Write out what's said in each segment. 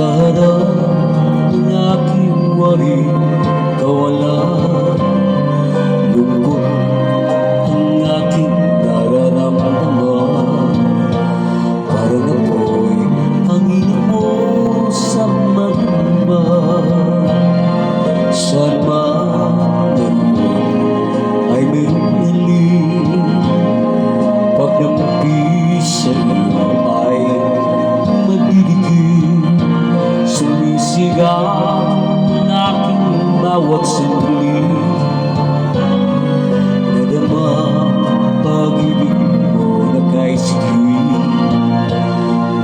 Parang ang aking wari kawalan, lungkot ang aking nararamdaman. Parang ako'y hangin mo sa magma. Saan man mo ay mayroong hiling, pag nampi sa iyo ay magdidikit. Sumisigaw ang aking bawat sandali, nadama pag-ibig mo na kay sikip.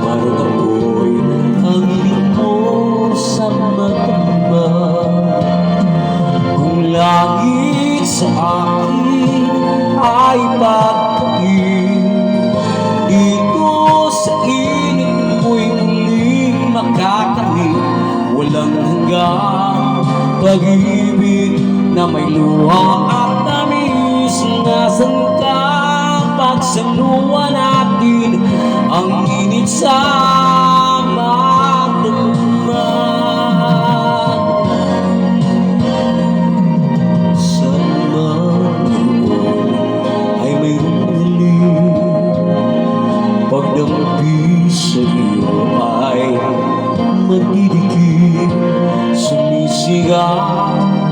Parang ako'y hangin mo sa magdama. Kung langit sa akin ay pagkain, dito sa init mo'y muling makakamit. Walang hanggang pag-ibig na may luha at tamis. Nasaan ka pagsaluhan natin ang init sa magdamag? Saan man yun ay mayroong hiling, pagdampi sa iyo ay magdidikit. Sumisigaw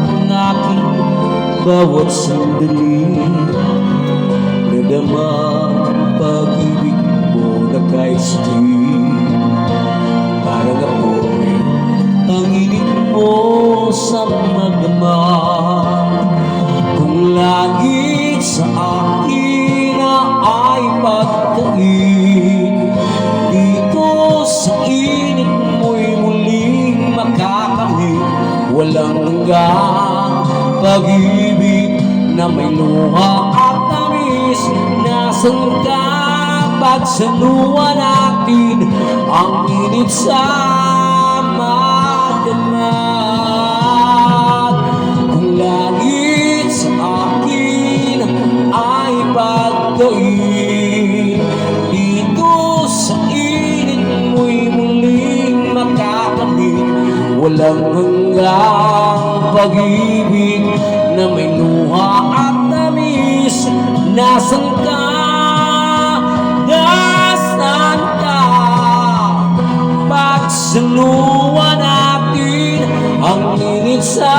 ang aking bawat sandali, nadama pag-ibig mo na kahit sa'kin. Parang ako'y ang init mo sa magdamag. Kung langit sa akin ay pagkain, dito sa init mo'y muling makakamit. Walang hanggang pag-ibig na may luha at tamis. Nasaan ka pagsaluhan natin ang init sa magdamag? Kung langit sa akin ay pagkain, dito sa init mo'y muling makakamit. Walang hanggang pag-ibig na may luha at tamis. Nasaan ka? Nasaan ka? Pagsaluhan natin ang init sa